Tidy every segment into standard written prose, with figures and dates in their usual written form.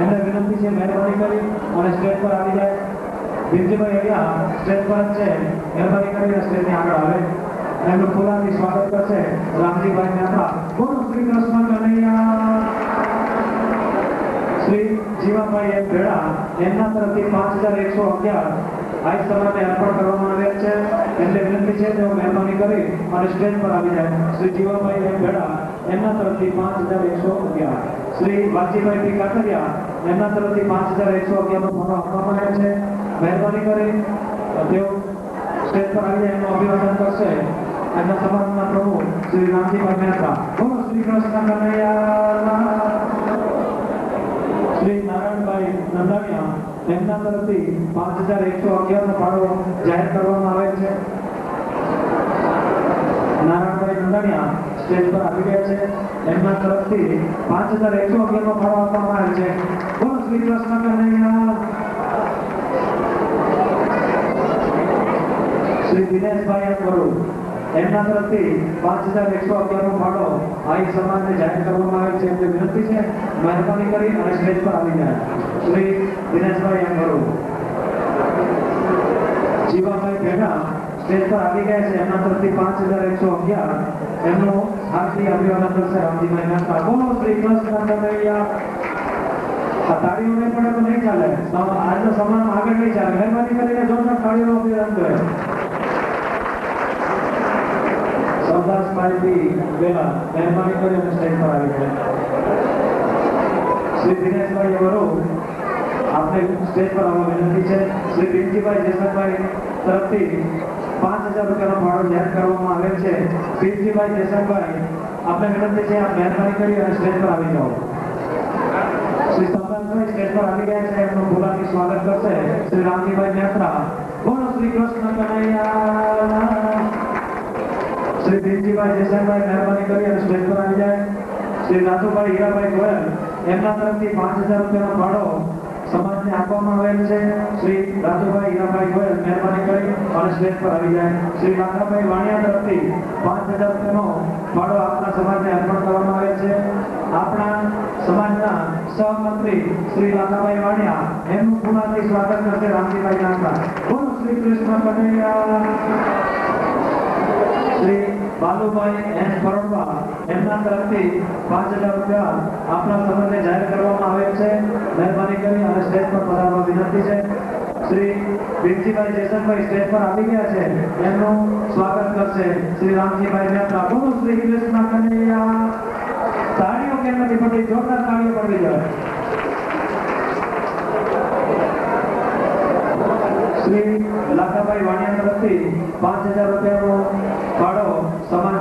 એમને વિનંતી છે મહેરબાની કરી અને સ્ટેજ પર આવી જાય. ભીમજીભાઈ અહીંયા સ્ટેજ પર જ છે, મહેરબાની કરીને સ્ટેજની આગળ આવે. એમનું ફૂલાથી સ્વાગત કરશે રામજીભાઈ મહેતા. બોલો શ્રી કૃષ્ણ કનૈયા. શ્રી જીવાભાઈ એમ ભેડા એમના તરફથી 5111 આજ સમાજને અર્પણ કરવામાં આવેલ છે. એમને વિનંતી છે તેઓ મહેરબાની કરી અને સ્ટેજ પર આવી જાય. શ્રી જીવાભાઈ એમ ભેડા એમના તરફથી 5111. શ્રી વાલજીભાઈ પી કાકરિયા એમના તરફથી 5111 નો ફાળો આપવામાં આવે છે. મહેરબાની કરી તેઓ સ્ટેજ પર આવી જાય એનું અભિવાદન કરશે. એમના સમાજના પ્રમુખ શ્રી રામજીભાઈ મહેતા. બોલો શ્રી કૃષ્ણ કનૈયા. શ્રી નારાયણભાઈ નંદાણીયા એમના તરફથી 5111 નો ફાળો જાહેર કરવામાં આવે છે. નારાયણભાઈ નંદાણીયા સ્ટેજ પર આવી ગયા છે. એમના તરફથી 5111 નો ફાળો આપવામાં આવે છે. બોલો શ્રી કૃષ્ણ કનૈયા. શ્રી દિનેશભાઈ અકબરો એમના તરફથી 5111 નો ફાળો આઈ સમાજને જાહેર કરવામાં આવે છે. એમને વિનંતી છે મહેરબાની કરી અને સ્ટેજ પર આવી જાય. શ્રી દિનેશભાઈ અકબરો. જીવાભાઈ ભેડા સ્ટેજ પર આવી ગયા છે. એમના તરફથી 5111 એમનું હાર્દિક અભિવાદન કરશે રામજીભાઈ મહેતા. બોલો શ્રી કૃષ્ણ કનૈયા. આ તાળીઓ નહીં પડે તો નહીં ચાલે. આજનો સમાજ આગળ નહીં ચાલે. મહેરબાની કરીને જોરદાર તાળીઓનો અભિવાદન કરે. સરદારભાઈ વેલા મહેરબાની કરી અને સ્ટેજ પર આવી ગયા. શ્રી દિનેશભાઈ વરો આપણે સ્ટેજ પર આવવા વિનંતી છે. શ્રી ભીમજીભાઈ જેસકભાઈ તરફથી 5000 રૂપિયાનો ફાળો જાહેર કરવામાં આવેલ છે. ભીમજીભાઈ જેસકભાઈ આપણે વિનંતી છે આપ મહેરબાની કરી અને સ્ટેજ પર આવી જાઓ. શ્રી સરદારભાઈ સ્ટેજ પર આવી ગયા છે. એમનું ફૂલાથી સ્વાગત કરશે શ્રી રામજીભાઈ મહેતા. બોલો શ્રી કૃષ્ણ કનૈયા. શ્રી ભીમજીભાઈ જેસકભાઈ મહેરબાની કરી અને સ્ટેજ પર આવી જાય. શ્રી રાજુભાઈ હીરાભાઈ ગોયલ એમના તરફથી 5000 રૂપિયાનો ફાળો સમાજને આપવામાં આવેલ છે. શ્રી રાજુભાઈ હીરાભાઈ ગોયલ મહેરબાની કરી અને સ્ટેજ પર આવી જાય. શ્રી લાખાભાઈ વાણિયા તરફથી 5000 રૂપિયાનો ફાળો આપણા સમાજને અર્પણ કરવામાં આવેલ છે. આપણા સમાજના સહમંત્રી શ્રી લાખાભાઈ વાણિયા એમનું પુનઃથી સ્વાગત કરશે રામજીભાઈ નાકા. બોલો શ્રી કૃષ્ણ કનૈયા. શ્રી બાલુભાઈ એન ફરોડવા એમના તરફથી 5000 રૂપિયા આપણા સમાજને જાહેર કરવામાં આવેલ છે. મહેરબાની કરી અને સ્ટેજ પર પધારવા વિનંતી છે. શ્રી ભીમજીભાઈ જેસકભાઈ સ્ટેજ પર આવી ગયા છે. એમનું સ્વાગત કરશે શ્રી રામજીભાઈ મહેતા. બોલો શ્રી કૃષ્ણ કનૈયા. તાળીઓ કેમ નથી પડતી? જોરદાર તાળીઓ પડવી જોઈએ. શ્રી લાખાભાઈ વાણિયા તરફથી 5000 રૂપિયાનો ફાળો સમાજ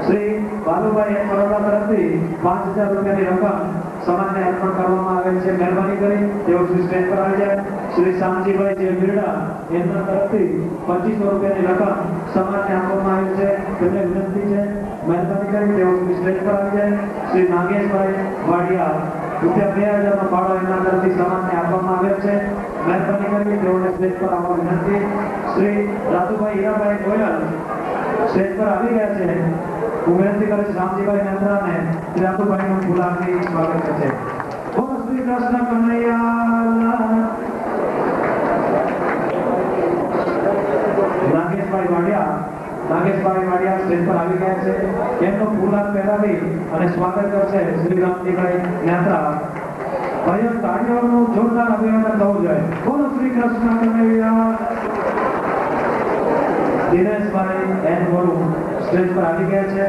શ્રી બાલુભાઈ એન બરોડા તરફથી 5000 રૂપિયાની રકમ સમાજને અર્પણ કરવામાં આવેલ છે. મહેરબાની કરી તેઓ સ્ટેજ પર આવી જાય. શ્રી શામજીભાઈ જે બિરડા એમના તરફથી 2500 રૂપિયાની રકમ સમાજને આપવામાં આવેલ છે. તેમને વિનંતી છે મહેરબાની કરી તેઓ સ્ટેજ પર આવી જાય. શ્રી નાગેશભાઈ વાડિયા રૂપિયા 2000 નો ફાળો એમના તરફથી સમાજને આપવામાં આવેલ છે. મહેરબાની કરી તેઓને સ્ટેજ પર આવવા વિનંતી. શ્રી રાજુભાઈ હીરાભાઈ ગોયલ સ્ટેજ પર આવી ગયા છે. હું વિનંતી કરીશ રામજીભાઈ મહેતાને શ્રી રાજુભાઈનું ફૂલાથી સ્વાગત કરશે. બોલો શ્રી કૃષ્ણ કનૈયા. નાગેશભાઈ વાડિયા સ્ટેજ પર આવી ગયા છે. એમનું ફૂલાદ પહેરાવી અને સ્વાગત કરશે શ્રી રામજીભાઈ મહેતા. ભાઈઓ તાળીઓનું જોરદાર અભિવાદન થવું જોઈએ. બોલો શ્રી કૃષ્ણ કનૈયા. દિનેશભાઈ એન વરુ સ્ટેજ પર આવી ગયા છે.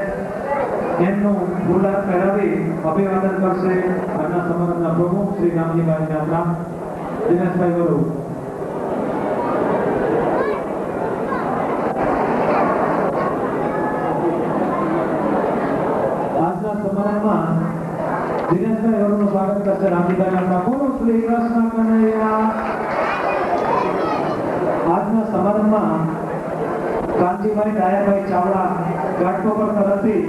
એમનું ફૂલાદ પહેરાવી અભિવાદન કરશે આજના સમાજના પ્રમુખ શ્રી રામજીભાઈ મહેતા. દિનેશભાઈ વરુ. આજના સમારંભમાં દિનેશભાઈ વરુનું સ્વાગત કરશે રામજીભાઈ મહેતા. બોલો શ્રી કૃષ્ણ કનૈયા. આજના સમારંભમાં કાંજીભાઈ ડાયાભાઈ ચાવડા ઘાટકોપર તરફથી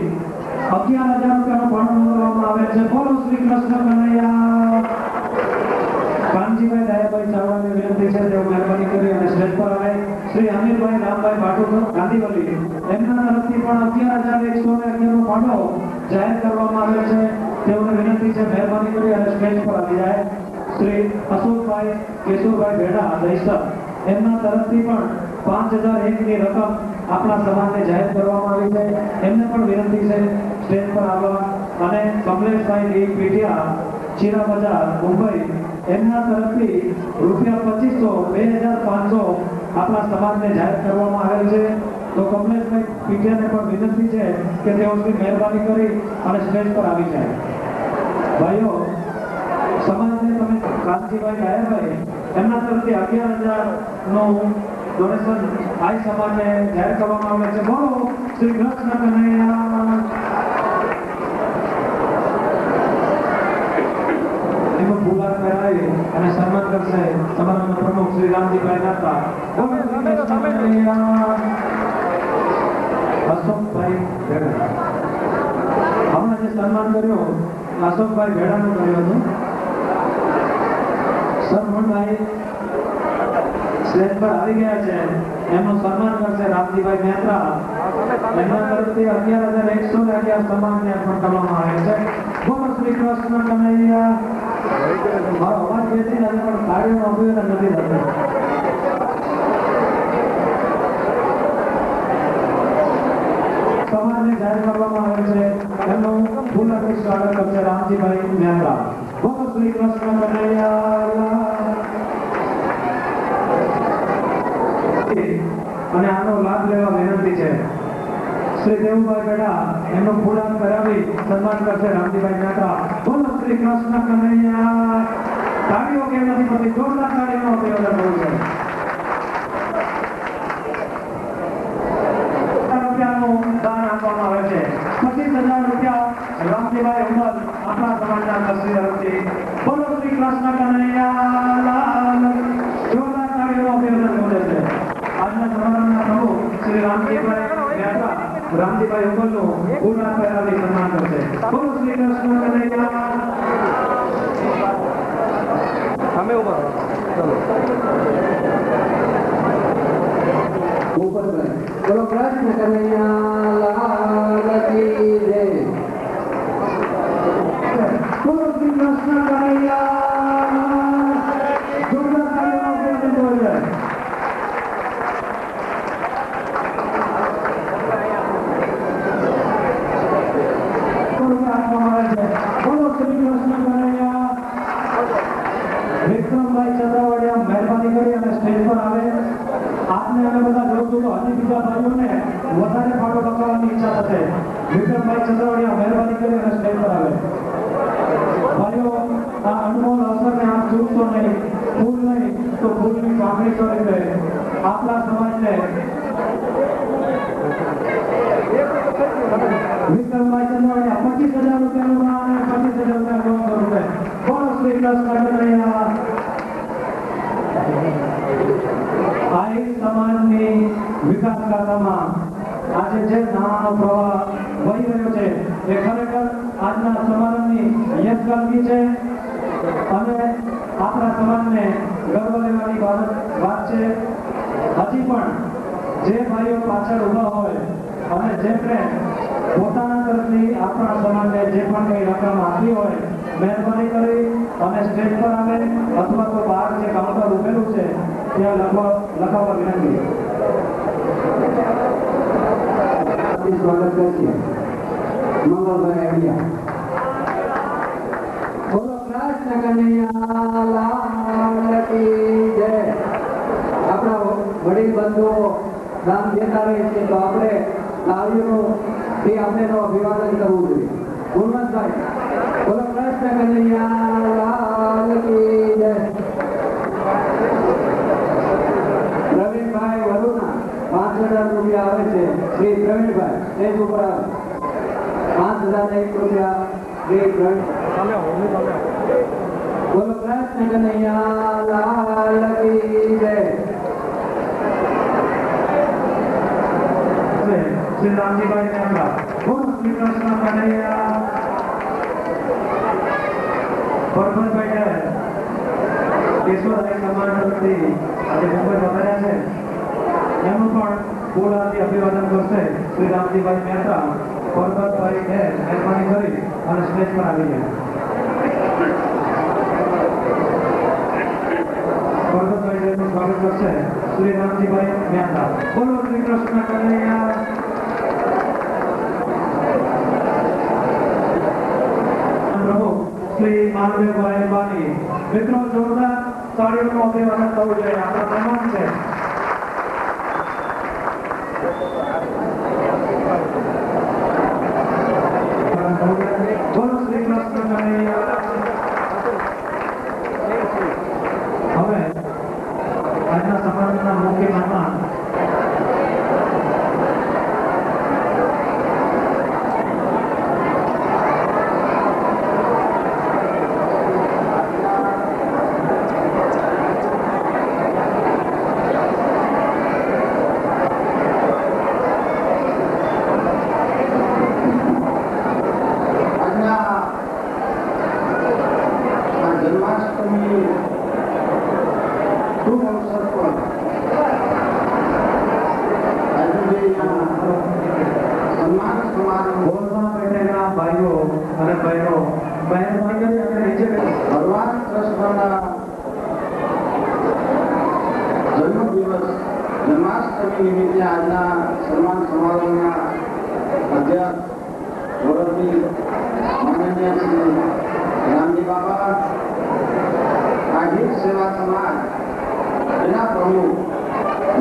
11000 રૂપિયાનો ફાળો નોંધવામાં આવે છે. બોલો શ્રી કૃષ્ણ કનૈયા. કાનજીભાઈ ડાયાભાઈ ચાવડાને વિનંતી છે તેઓ મહેરબાની કરી અને સ્ટેજ પર આવે. શ્રી અમીરભાઈ રામભાઈ ભાટુ ગાંધીવલી એમના તરફથી પણ 11111 નો ફાળો જાહેર કરવામાં આવ્યો છે. તેઓને વિનંતી છે મહેરબાની કરી અને સ્ટેજ પર આવી જાય. શ્રી અશોકભાઈ કેશુરભાઈ ભેડા દહીસર એમના તરફથી પણ 5001 ની રકમ આપણા સમાજને જાહેર કરવામાં આવી છે. એમને પણ વિનંતી છે સ્ટેજ પર આવવા. અને કમલેશભાઈ ડી પીઠિયા ચીરા બજાર મુંબઈ એમના તરફથી રૂપિયા 2500 આપણા સમાજને જાહેર કરવામાં આવેલ છે. તો કમલેશભાઈ પીઠિયાને પણ વિનંતી છે કે તેઓ શ્રી મહેરબાની કરી અને સ્ટેજ પર આવી જાય. ભાઈઓ, સમાજને તમે કાંતિભાઈ ડાયરભાઈ એમના તરફથી 11,000 નું ડોનેશન આઈ સમાજને જાહેર કરવામાં આવે છે. બોલો શ્રી કૃષ્ણ કનૈયા. એનું ફૂલહાર પહેરાવી અને સન્માન કરશે સમાજના પ્રમુખ શ્રી રામજીભાઈ નાતા. બોલો શ્રી કૃષ્ણ કનૈયા. અશોકભાઈ ભેડા હમણાં જે સન્માન કર્યું અશોકભાઈ ભેડાનું કર્યું હતું. સરમણભાઈ સ્ટેજ પર આવી ગયા છે. એમનું સન્માન કરશે રામજીભાઈ મહેતા. એમના તરફથી 11,111 સમાનને અર્પણ કરવામાં આવે છે. બોલો શ્રી કૃષ્ણ કનૈયા. મારો અવાજ બેસી નથી પણ તાળીઓનો અભિવાદન નથી થતો. સમાજને જાહેર કરવામાં આવે છે. એમનું ફૂલહારથી સ્વાગત કરશે રામજીભાઈ મહેતા. બોલો શ્રી કૃષ્ણ કનૈયા. અને આનો લાભ લેવા વિનંતી છે. શ્રી દેવુભાઈ ગઢા એમનું ફૂલહાર કરાવી સન્માન કરશે રામજીભાઈ મહેતા. બોલો શ્રી કૃષ્ણ કનૈયા. તાળીઓ કેમ નથી પડતી? જોરદાર તાળીઓનો અભિવાદન કરવું છે. દાન આપવામાં આવે છે. 25,000 રૂપિયા રામજીભાઈ ઉમર આપણા સમાજના ટ્રસ્ટી તરફથી. બોલો શ્રી કૃષ્ણ કનૈયા. જોરદાર તાળીઓનો અભિવાદન કરે છે. આજના સમારંભના પ્રમુખ શ્રી રામજીભાઈ મહેતા રામજીભાઈ ઉમરનું ફૂલહાર પહેરાવી સન્માન કરશે. બોલો શ્રી કૃષ્ણ કનૈયા. અમે ઉભા ચલો ऊपर में बोलो कृष्ण कन्हैया लाल की जय. બોલો શ્રી કૃષ્ણ કનૈયા. જોરદાર તાળીઓનો અભિવાદન કરે છે. બોલો શ્રી કૃષ્ણ કનૈયા. વિક્રમભાઈ ચંદ્રાવડિયા મહેરબાની કરી અને સ્ટેજ પર આવે. આપને અમે બધા જોશું તો હજી બીજા ભાઈઓને વધારે ફાળો બતાવવાની ઈચ્છા થશે. વિક્રમભાઈ ચંદ્રાવડિયા મહેરબાની કરી અને સ્ટેજ પર આવે. ભાઈઓ, આ અનમોલ અવસરને આપ ચૂકશો નહીં. ફૂલ નહીં તો ફૂલની પાકડી સ્વરૂપે આપણા સમાજને વિક્રમભાઈ ચંદ્રાવડિયા 25,000 રૂપિયાનું દાન અને 25,000 રૂપિયા લોન સ્વરૂપે. બોલો શ્રી કૃષ્ણ કનૈયા. આઈ સમાજની વિકાસ ગાથામાં આજે જે નાણાંનો પ્રવાહ વહી રહ્યો છે એ ખરેખર આજના સમારંભની યશગાનગી છે અને આપણા સમાજને ગર્વ લેવાની વાત છે. હજી પણ જે ભાઈઓ પાછળ ઊભા હોય અને જેમને પોતાના તરફથી આપણા સમાજને જે પણ કંઈ રકમ આપી હોય મહેરબાની કરી અને સ્ટેજ પર આવે અથવા તો બહાર જે કાઉન્ટર ઉભેલું છે ત્યાં લખાવવા વિનંતી. स्वागत करिए मंगलभाई अड़िया. बोलो कृष्ण कन्हैया लाल की जय. આપણા વડીલ બંધુઓ નામ દેતા રહે છે તો આપણે તાળીઓથી આપણે અભિવાદન કરવું જોઈએ. ગુણવંતભાઈ બોલો કૃષ્ણ કન્હૈયા લાલ કી જય. પ્રવીણભાઈ વરુણા 5,000 રૂપિયા આવે છે. શ્રી પ્રવીણભાઈ સ્ટેજ ઉપર આવે. 5,001 રૂપિયા શ્રી પ્રવીણ. બોલો કૃષ્ણ કન્હૈયા લાલ કી જય. શ્રી રામજીભાઈ મહેતા. બોલો શ્રી કૃષ્ણ કનૈયા. પરમભાઈ કેશોદાઈ સમાજ તરફથી આજે મુંબઈ પધાર્યા છે. એમનું પણ ફૂલહારથી અભિવાદન કરશે શ્રી રામજીભાઈ મહેતા. પરબતભાઈને મહેરબાની કરી અને સ્ટેજ પર આવી જાય. પરબતભાઈનું સ્વાગત કરશે શ્રી રામજીભાઈ મહેતા. બોલો શ્રી કૃષ્ણ કનૈયા. પ્રભુ શ્રી માનવેભાઈ બાની. મિત્રો જોરદાર તાળીઓનું અભિવાદન થવું જોઈએ. આપણા મહેમાન છે. બોલો શ્રી કૃષ્ણ કનૈયા. હવે આજના સમાજના મુખ્ય મહેમાન જન્માષ્ટમી શુભ અવસર પર સન્માન સમારોહ બોલમાં બેઠેલા ભાઈઓ અને બહેનો મહેરબાની કરી અને નીચે ભગવાન કૃષ્ણના જન્મદિવસ જન્માષ્ટમી નિમિત્તે આજના સન્માન સમારોહના અધ્યક્ષ ગૌરવજી માનનીય શ્રી રામજી બાબા આહિર સેવા સમાજ એના પ્રમુખ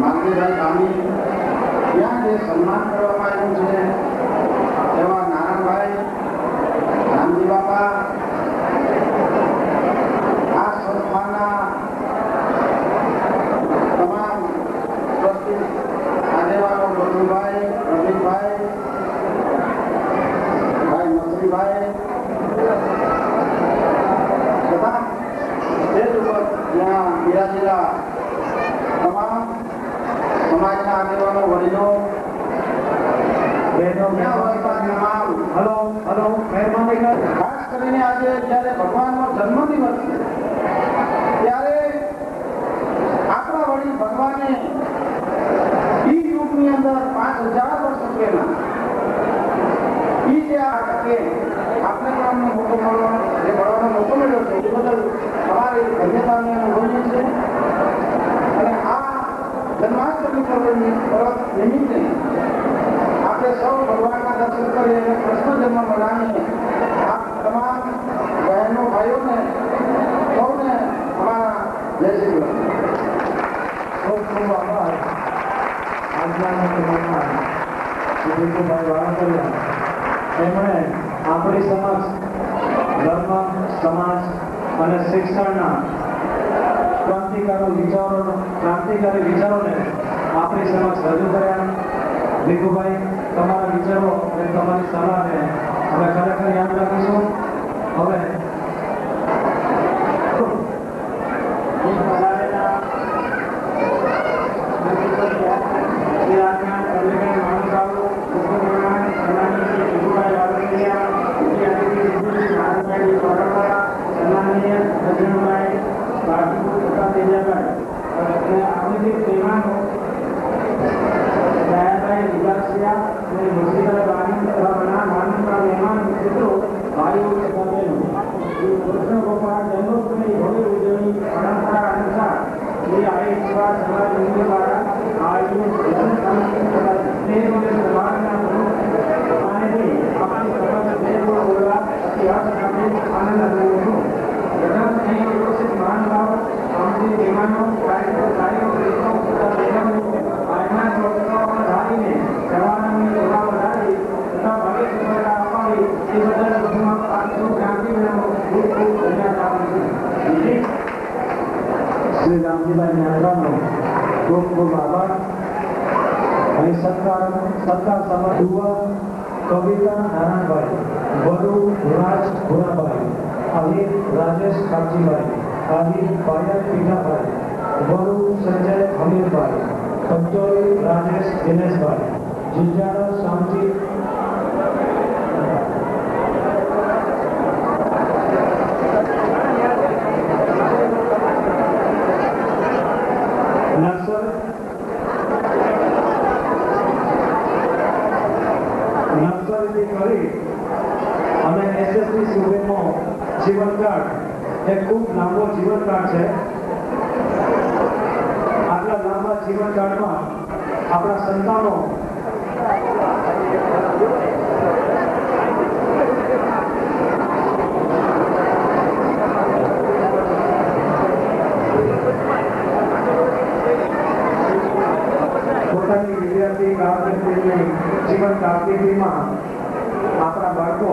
માલતીભાઈ ગામી, ત્યાં જે સન્માન કરવામાં આવ્યું છે એવા નારાયણભાઈ રામજી બાબા, આ સંસ્થાના તમામ ટ્રસ્ટી આગેવાનો બળુભાઈ, રવિભાઈ, ભાઈ મસરીભાઈ તથા સ્ટેજ ઉપર ત્યાં બિરાજેલા તમામ સમાજના આગેવાનો, વડીલો, બહેનો તમામ હલો હલો મહેરબાની કરી ખાસ કરીને આજે જ્યારે ભગવાનનો જન્મદિવસ છે ત્યારે આપણા વડીલ ભગવાને ઈ યુગની અંદર 5000 વર્ષ પહેલા ઈ જે આ તકે આપણે પણ અમને મોકો મળવાનો મોકો મળ્યો છે એ બદલ અમારી ધન્યતાને અનુભવીએ છીએ. અને આ જન્માષ્ટમી પર્વ નિમિત્તે આપણે સૌ ભગવાનના દર્શન કરી અને કૃષ્ણ જન્મ મનાવીએ. આ તમામ બહેનો ભાઈઓને સૌને અમારા જય શ્રી કૃષ્ણ. ખૂબ ખૂબ આભાર. આજના મુખ્ય મહેમાન શ્રી ભીખુભાઈ વાળંદરિયા, તેમણે આપણી સમક્ષ ધર્મ, સમાજ અને શિક્ષણના ક્રાંતિકારી વિચારોને આપણી સમક્ષ રજૂ કર્યા. ભીખુભાઈ, તમારા વિચારો અને તમારી સલાહને અમે ખરેખર યાદ રાખીશું. હવે શ્રી રામજીભાઈ મહેતાનો ખૂબ ખૂબ આભાર. અહીં સત્કાર સમાજ યુવા કવિતા નારાયણભાઈ, વરુ રાજ ભુરાભાઈ, આહિર રાજેશ કાપજીભાઈ, આહિર પાયલ પીઠાભાઈ, વરુ સંજય હમીરભાઈ, પંચોલી રાજેશ દિનેશભાઈ, જિલ્લાનો શાંતિ નર્સરી જીવનકાળ એ ખૂબ લાંબો જીવનકાળ છે. આટલા લાંબા જીવનકાળમાં આપણા સંતાનો પોતાની વિદ્યાર્થી કારકિર્દીની જીવન કારકિર્દીમાં આપણા બાળકો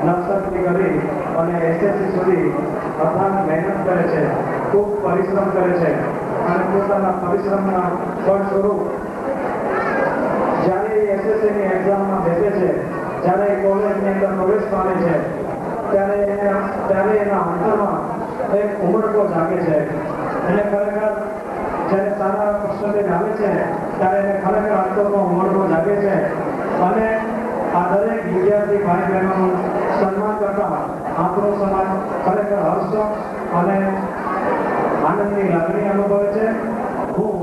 નર્સરીથી કરી અને એસએસસી સુધી અથાગ મહેનત કરે છે, ખૂબ પરિશ્રમ કરે છે અને પોતાના પરિશ્રમના ફળ સ્વરૂપ જ્યારે એસએસસીની એક્ઝામમાં બેસે છે, જ્યારે કોલેજની અંદર પ્રવેશ પામે છે, ત્યારે એના અંતરમાં એક ઉમળકો જાગે છે. એને ખરેખર જ્યારે સારા પર્સન્ટેજ આવે છે ત્યારે એને ખરેખર અંતરમાં ઉમળકો જાગે છે અને આ દરેક વિદ્યાર્થી ભાઈ બહેનોનું સન્માન કરતા આપણો સમાજ ખરેખર હર્ષ અને આનંદની લાગણી અનુભવે છે. હું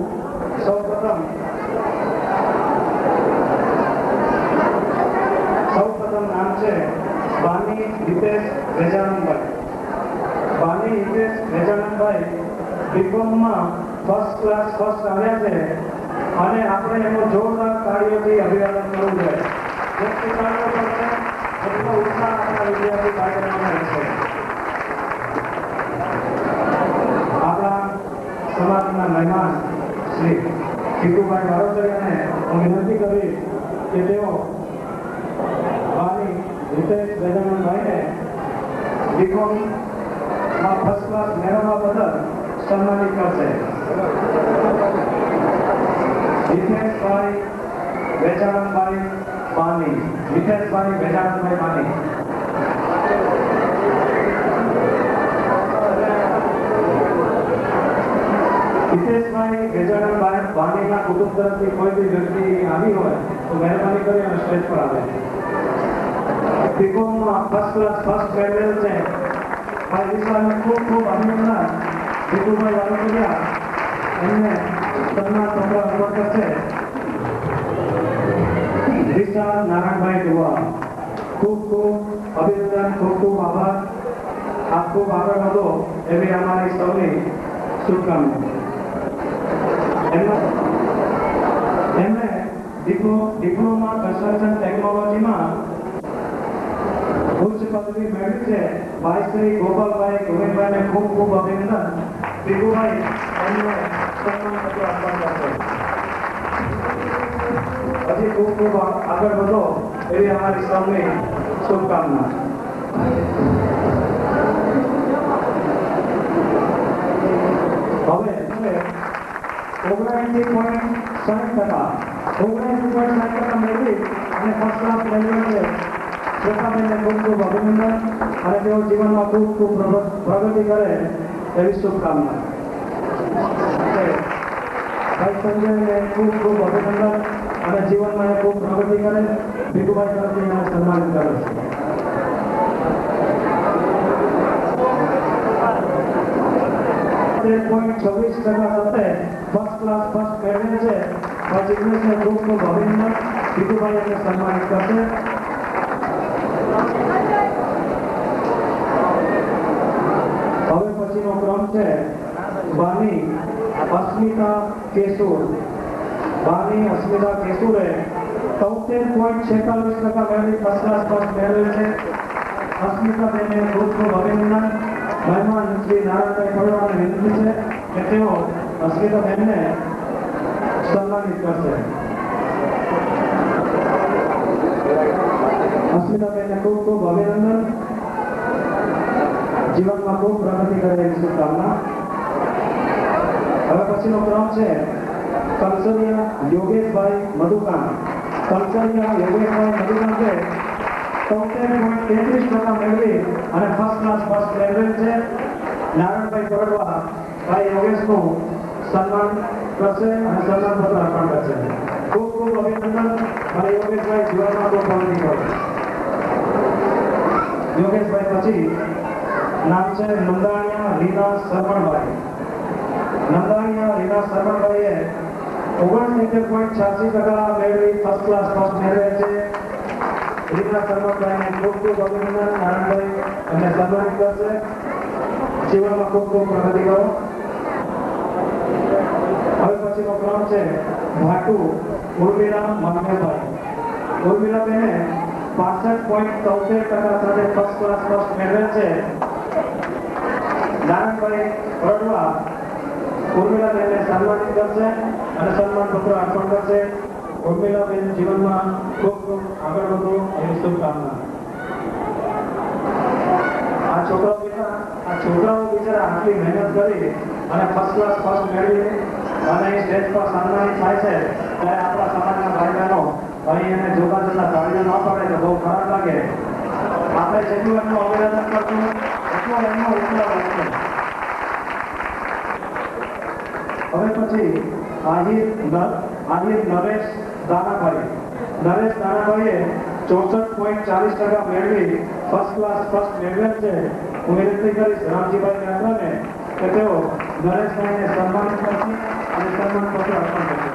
સૌપ્રથમ નામ છે બાની હિતેશ વેજાનંદભાઈ. બાની હિતેશ વેજાનંદભાઈ બીકોમમાં ફર્સ્ટ ક્લાસ ફર્સ્ટ આવ્યા છે અને આપણે એનું જોરદાર તાળીઓથી અભિવાદન કરવું જોઈએ. જેટલી તાળીઓ પડશે એટલો ઉત્સાહ આપણા વિદ્યાર્થી ભાઈ બહેનોને રહેશે. આપણા સમાજના મહેમાન શ્રી કીટુભાઈ વારોતરિયાને હું વિનંતી કરી કે તેઓ બાની હિતેશ વેજાનંદભાઈને બીકોમમાં ફર્સ્ટ ક્લાસ મેળવવા બદલ સન્માનિત કરશે. હિતેશભાઈ વેજાનંદભાઈ બાની. હિતેશભાઈ વેજાનંદભાઈ બાની. હિતેશભાઈ વેજાનંદભાઈ બાનીના કુટુંબ તરફથી કોઈ બી વ્યક્તિ આવી હોય તો મહેરબાની કરી અને સ્ટેજ પર આવે. બીકોમમાં ફર્સ્ટ ક્લાસ ફર્સ્ટ મેળવેલ છે. ભાઈ વિશ્વાસને ખૂબ ખૂબ અભિનંદન. કીટુભાઈ વારોતરિયા એમને સન્માન પત્ર અર્પણ કરશે. વિશાલ નારાયણભાઈ દુવા, ખૂબ ખૂબ અભિનંદન, ખૂબ ખૂબ આભાર. આપ ખૂબ આગળ વધો એવી અમારી સૌની શુભકામના. એમને ડિપ્લોમા કન્સ્ટ્રક્શન ટેકનોલોજીમાં ઉચ્ચ પદવી મેળવી છે. ભાઈ શ્રી ગોપાલભાઈ ગોવિંદભાઈને ખૂબ ખૂબ અભિનંદન. ભીખુભાઈ એમને સન્માન પત્ર અર્પણ કરશે. હજી ખૂબ ખૂબ આગળ વધો એવી અમારી સૌની શુભકામના. હવે 79.60% મેળવી અને ફર્સ્ટ ક્લાસ મેળવેલ છે. શ્વેતાબેનને ખૂબ ખૂબ અભિનંદન અને તેઓ જીવનમાં ખૂબ ખૂબ પ્રગતિ કરે એવી શુભકામના. ભાઈ સંજયને ખૂબ ખૂબ અભિનંદન અને જીવનમાં ખૂબ પ્રગતિ કરે. ભીખુભાઈ તરફથી એને સન્માનિત કરે છે. સાથે ફર્સ્ટ ક્લાસ ફર્સ્ટ મેળવેલ છે. જિગ્નેશને ખૂબ ખૂબ અભિનંદન. ભીખુભાઈ એને સન્માનિત કરશે. હવે પછીનો ક્રમ છે બાની અસ્મિતા કેસુર. બાની અસ્મિતા કેસુરે 73.46% મેળવી ફર્સ્ટ ક્લાસ ફર્સ્ટ મેળવેલ છે. અસ્મિતાબેનને ખૂબ ખૂબ અભિનંદન. મહેમાન શ્રી નારાયણભાઈ ખડવાને વિનંતી છે કે તેઓ અસ્મિતાબેનને સન્માનિત કરશે. અસ્મિતાબેનને ખૂબ ખૂબ અભિનંદન. જીવનમાં ખૂબ પ્રગતિ કરે એવી શુભકામના. હવે પછીનો ક્રમ છે કલસરિયા યોગેશભાઈ મધુકાન. કલસરિયા યોગેશભાઈ મધુકાન છે 73.33% મેળવી અને ફર્સ્ટ ક્લાસ ફર્સ્ટ મેળવેલ છે. નારાયણભાઈ કોરડવા ભાઈ યોગેશનું સન્માન કરશે અને સન્માન પત્ર અર્પણ કરશે. ખૂબ ખૂબ અભિનંદન. ભાઈ યોગેશભાઈ જીવનમાં ખૂબ પ્રગતિ કરો. યોગેશભાઈ પછી નામ છે નંદાણીયા રીના સરવણભાઈ. નંદાણીયા રીના સરવણભાઈએ 69.86% મેળવી ફર્સ્ટ ક્લાસ ફર્સ્ટ મેળવે છે. રીના સરવણભાઈને ખૂબ ખૂબ અભિનંદન. નારાયણભાઈ એમને સન્માનિત કરશે. જીવનમાં ખૂબ ખૂબ પ્રગતિ કરો. હવે પછીનો ક્રમ છે ભાટુ ઉર્મિલા માન્યભાઈ. ઉર્મિલાબેને 65.73% સાથે ફર્સ્ટ ક્લાસ ફર્સ્ટ મેળવેલ છે. નારાયણભાઈ વડવા ઉર્મિલાબેનને સન્માનિત કરશે અને સન્માન પત્ર અર્પણ કરશે. ઉર્મિલાબેન જીવનમાં ખૂબ ખૂબ આગળ વધો એવી શુભકામના. આ છોકરાઓ બિચારા આટલી મહેનત કરી અને ફર્સ્ટ ક્લાસ ફર્સ્ટ મેળવી અને એ સ્ટેજ પર સન્માનિત થાય છે ત્યારે આપણા સમાજના ભાઈ બહેનો અહીં એને જોતા જતા તાળીઓ ન પાડે તો બહુ ખરાબ લાગે. આપણે જેટલું એમનું અભિનંદન કરશું એટલું એમનો ઉત્સાહ વધશે. હવે પછી આહિર નરેશ દાનાભાઈ. નરેશ દાનાભાઈએ 64.40% મેળવી ફર્સ્ટ ક્લાસ ફર્સ્ટ મેળવેલ છે. હું વિનંતી કરીશ રામજીભાઈ મહેતાને કે તેઓ નરેશભાઈને સન્માનિત કરશે અને સન્માન પત્ર અર્પણ કરશે.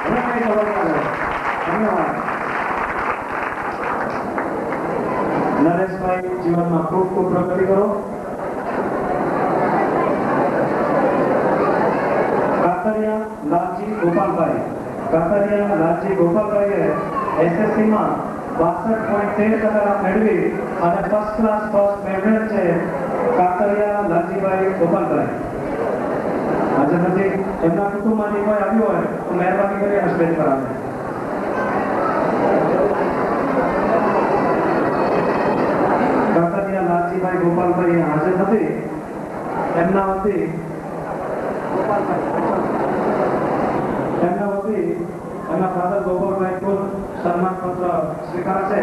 હવે કંઈ ખબર પડે. ધન્યવાદ. નરેશભાઈ જીવનમાં ખૂબ ખૂબ પ્રગતિ કરો. કાતરિયા લાલજી ગોપાલભાઈ. કાતરિયા લાલજી ગોપાલભાઈએ એસએસસીમાં 62.13% મેળવી અને ફર્સ્ટ ક્લાસ ફર્સ્ટ મેળવેલ છે. કાતરિયા લાલજીભાઈ ગોપાલભાઈ આજે નથી, એમના કુટુંબમાંથી કોઈ આવ્યું હોય તો મહેરબાની કરી સ્ટેજ પર આવે. કાતરિયા લાલજીભાઈ ગોપાલભાઈ હાજર નથી. એમના વતી એમના ફાધર ગોપાલભાઈ ખુદ સન્માન પત્ર સ્વીકારશે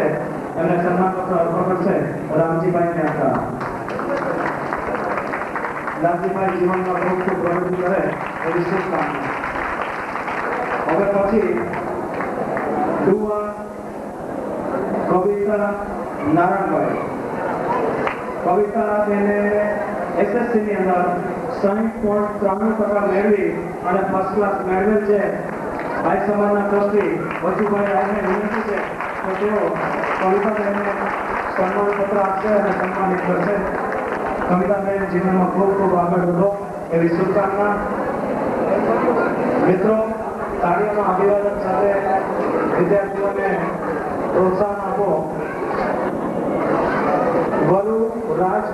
અને સન્માન પત્ર અર્પણ કરશે. રામજીભાઈ મહેતા. લાલજીભાઈ જીવનમાં ખૂબ ખૂબ પ્રગતિ કરે એવી શુભકામના. હવે પછી ડુવા કવિતા નારાયણભાઈ. કવિતા બેને એસએસસી ની અંદર 60.93% મેળવી અને ફર્સ્ટ ક્લાસ મેળવેલ છે. ભાઈ સમાજના ટ્રસ્ટી વજુભાઈ રાયને વિનંતી છે તો તેઓ કવિતાબેનને સન્માન પત્ર આપશે અને સન્માનિત કરશે. કવિતાબેન જીવનમાં ખૂબ ખૂબ આગળ વધો એવી શુભકામના. મિત્રો, તાળીઓના અભિવાદન સાથે વિદ્યાર્થીઓને પ્રોત્સાહન આપો. વરુ રાજ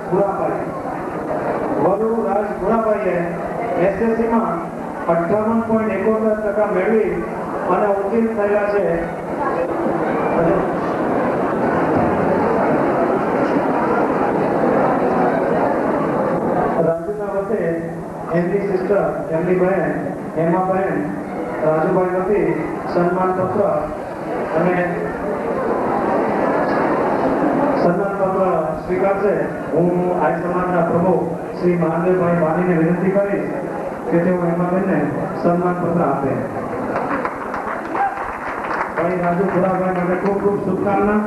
ભુરાભાઈએ એસએસસીમાં 58.71% મેળવી અને ઉત્તીર્ણ થયેલા છે. રાજુના વતે એમની સિસ્ટર એમની બહેન હેમાબહેન રાજુભાઈ વતી સન્માન પત્ર અને સન્માન પત્ર સ્વીકારશે. હું આર્ય સમાજના પ્રમુખ શ્રી મહાદેવભાઈ વાણીને વિનંતી કરીશ કે તેઓ હેમાબેનને સન્માન પત્ર આપે. ભાઈ રાજુ ભુરાભાઈ માટે ખૂબ ખૂબ શુભકામના.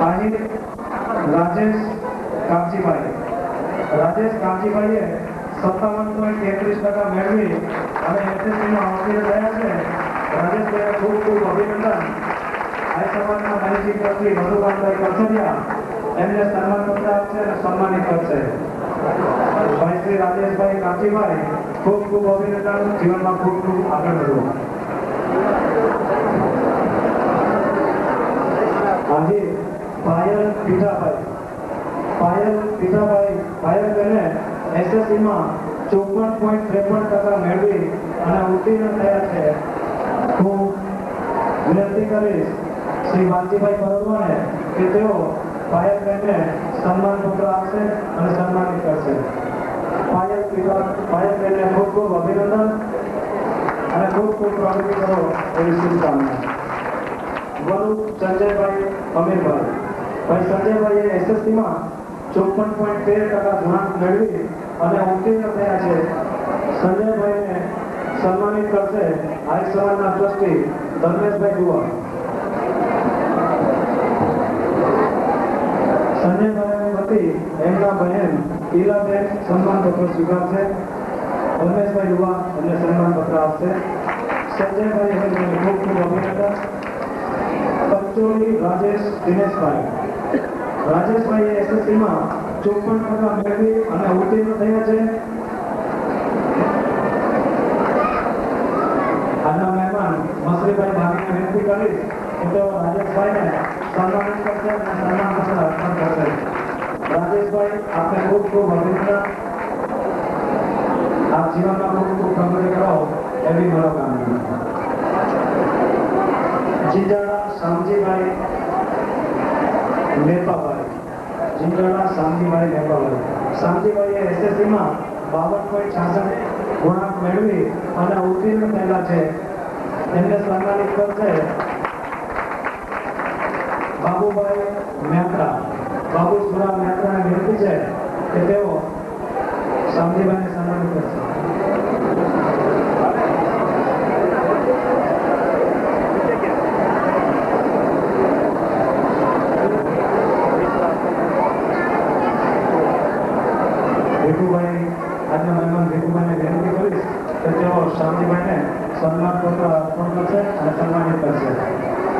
આહિર રાજેશ કામજીભાઈએ 57.33% મેળવી અને એસએસસીમાં અવતીર્ણ થયા છે. રાજેશભાઈને ખૂબ ખૂબ અભિનંદન. આ સમાજના માનસિક ટ્રસ્ટી મધુકાંતભાઈ કસરિયા એમને સન્માન પત્ર આપશે અને સન્માનિત કરશે. ભાઈ શ્રી રાજેશભાઈ કામજીભાઈ ખૂબ ખૂબ અભિનંદન. જીવનમાં ખૂબ ખૂબ આગળ વધો. આજે પાયલ પીઠાભાઈ એસએસસીમાં 54.53% મેળવી અને ઉત્તીર્ણ થયા છે. હું વિનંતી કરીશ શ્રી વાલજીભાઈ પરમાને કે તેઓ પાયલબેનને સન્માન પત્ર આપશે અને સન્માનિત કરશે. પાયલબેનને ખૂબ ખૂબ અભિનંદન અને ખૂબ ખૂબ પ્રગતિ કરો એવી શુભકામના. વરુ સંજયભાઈ અમીરભાઈ. ભાઈ સંજયભાઈએ એસએસસીમાં 54.13% ગુણાંક મેળવી અને ઉત્તીર્ણ થયા છે. સંજયભાઈને સન્માનિત કરશે આર્ય સમાજના ટ્રસ્ટી ધર્મેશભાઈ દુવા. સંજયભાઈ વતી એમના બહેન ઈલાબેન સન્માન પત્ર સ્વીકારશે. ધર્મેશભાઈ દુવા એમને સન્માન પત્ર આપશે. સંજયભાઈ ખૂબ ખૂબ અભિનંદન. પંચોલી રાજેશ દિનેશભાઈ. રાજેશભાઈએ એસએસસીમાં 54 મેળવી અને ઉત્તીર્ણ થયા છે. આજના મહેમાન મસરીભાઈ ભાગીને વિનંતી કરીશ કે તેઓ રાજેશભાઈને સન્માનિત કરશે અને સન્માનપત્ર અર્પણ કરશે. રાજેશભાઈ, આપને ખૂબ ખૂબ અભિનંદન. આપ જીવનમાં ખૂબ ખૂબ પ્રગતિ કરો એવી મનોકામના. જીંજાડા શામજીભાઈ મેપાભાઈ. જીંજાડા શામજીભાઈ મેપાભાઈ. શામજીભાઈએ એસએસસીમાં 52.66 ગુણાંક મેળવી અને ઉત્તીર્ણ થયેલા છે. એમને સન્માનિત કરશે બાબુભાઈ મહેતા. બાબુસુરા મહેતાને વિનંતી છે કે તેઓ શામજીભાઈને સન્માનિત કરશે. ભીખુભાઈ, આજના મહેમાન ભીખુભાઈને વિનંતી કરીશ કે તેઓ શામજીભાઈને સન્માનપત્ર અર્પણ કરશે અને સન્માનિત કરશે.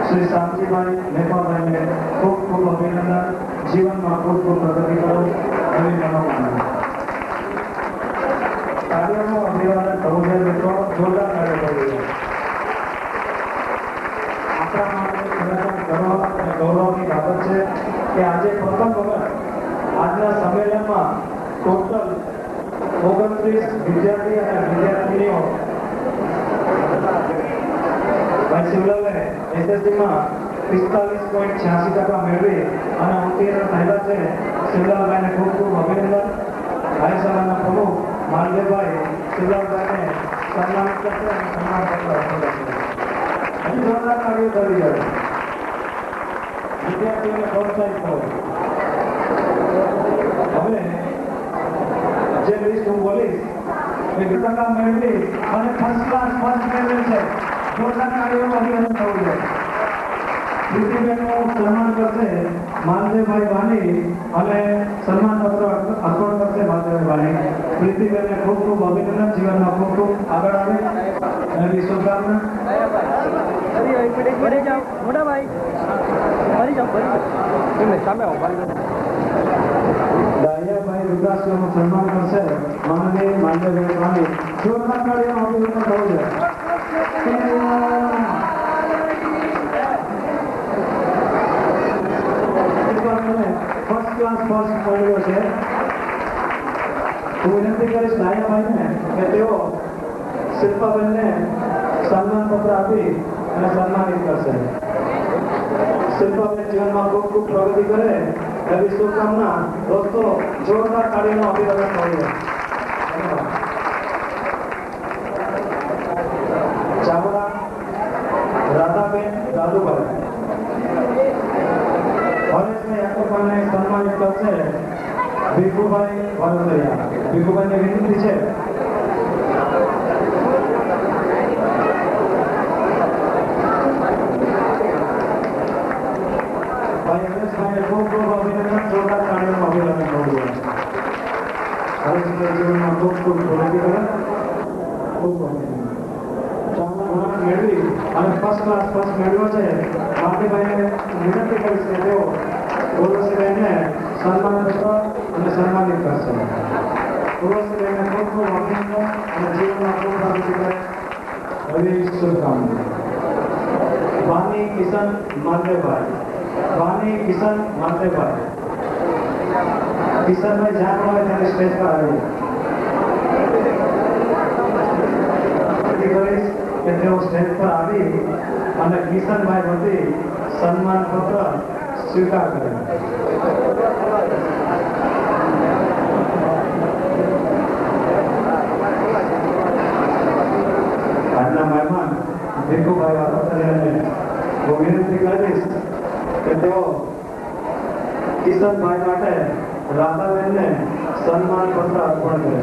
શ્રી શામજીભાઈ મેપાભાઈને ખૂબ ખૂબ અભિનંદન. જીવનમાં ખૂબ ખૂબ પ્રગતિ કરો એવી મનોકામના. કાર્યનું અભિવાદન થવું જોઈએ મિત્રો. જોરદાર કાર્ય કરવું જોઈએ. આપણા માટે ખરેખર ગર્વ અને ગૌરવની બાબત છે કે આજે પ્રથમ વખત આજના સંમેલનમાં ટોટલ 29 વિદ્યાર્થી અને વિદ્યાર્થીનીઓ ભાઈ શિવલાલે એસએસસીમાં 45.86% મેળવી અને ઉત્તીર્ણ થયેલા છે. શિવલાલભાઈને ખૂબ ખૂબ અભિનંદન. ભાઈ સભાના પ્રમુખ માલદેવભાઈ શિવલાલભાઈને સન્માનિત કરશે અને સન્માનપત્ર અર્પણ કરશે. હજી જોરદાર કાર્ય કરી રહ્યા છે. વિદ્યાર્થીઓને પ્રોત્સાહિત કરો. હવે જે લિસ્ટ હું બોલીશ એ 2% મેળવી અને ફર્સ્ટ ક્લાસ ફર્સ્ટ મેળવે છે. જોરદાર કાર્યનું અભિનંદન થવું જોઈએ. પ્રીતિબેનનું સન્માન કરશે માલદેવભાઈ વાણી અને સન્માનપત્ર અર્પણ કરશે માલદેવભાઈ વાણી. પ્રીતિબેનને ખૂબ ખૂબ અભિનંદન. જીવનમાં ખૂબ ખૂબ આગળ આવે એવી શુભકામના. મોટા ભાઈ ફરી જાઓ એમને સામે આવો. દાયાભાઈ રુદ્રાસનું સન્માન કરશે માનનીય માલદેવભાઈ વાણી. જોરદાર કાર્યનું અભિનંદન થવું જોઈએ. ફર્સ્ટ ક્લાસ ફર્સ્ટ મળ્યો છે. હું વિનંતી કરીશ દાયાભાઈને કે તેઓ શિલ્પાબેનને સન્માનપત્ર આપી અને સન્માનિત કરશે. શિલ્પાબેન જીવનમાં ખૂબ ખૂબ પ્રગતિ કરે એવી શુભકામના. દોસ્તો, જોરદાર કાર્યનું અભિનંદન થવું જોઈએ. ચાવડા રાધાબેન દાદુભાઈ. હરેશભાઈ યાકુબાને સન્માનિત કરશે ભીખુભાઈ વરસરિયા. ભીખુભાઈને વિનંતી છે ભાઈ હરેશભાઈને ખૂબ ખૂબ અભિનંદન. જોરદાર કાર્યનું અભિનંદન થવું જોઈએ. હરેશભાઈ જીવનમાં ખૂબ ખૂબ પ્રગતિ કરે. ખૂબ અભિનંદન. ગુણાંક મેળવી અને ફર્સ્ટ ક્લાસ ફર્સ્ટ મેળવ્યો છે. માલતીભાઈને વિનંતી કરીશ કે તેઓ ઉર્વશીબેનને સન્માનપત્ર અને સન્માનિત કરશે. ઉર્વશીબેનને ખૂબ ખૂબ અભિનંદન અને જીવનમાં ખૂબ પ્રગતિ કરે એવી શુભકામના. વાણી કિશન માલદેવભાઈ. વાણી કિશન માલદેવભાઈ. કિશનભાઈ જ્યાં હોય ત્યારે સ્ટેજ પર આવી કરીશ કે તેઓ સ્ટેજ પર આવી અને કિશનભાઈ વતી સન્માનપત્ર સ્વીકાર કરે. આજના મહેમાન ભીખુભાઈ વારસરિયાને હું વિનંતી કરીશ કે તેઓ કિશનભાઈ માટે રાધાબેનને સન્માનપત્ર અર્પણ કરે.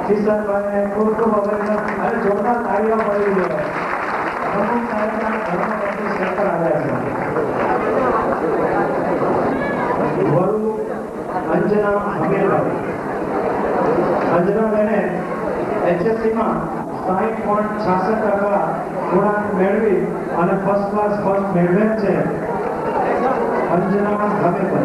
કિશનભાઈને ખૂબ ખૂબ અભિનંદન. અને જોરદાર કાર્ય મળી ગયો. પ્રમુખ સાહેબના ધર્મપત્ની સ્ટેજ પર આવ્યા છે. વરુ અંજના હમીરભાઈ. અંજનાબેને એચએસસીમાં 60.66% ગુણાંક મેળવી અને ફર્સ્ટ ક્લાસ ફર્સ્ટ મેળવેલ છે અંજના ભાવેપર.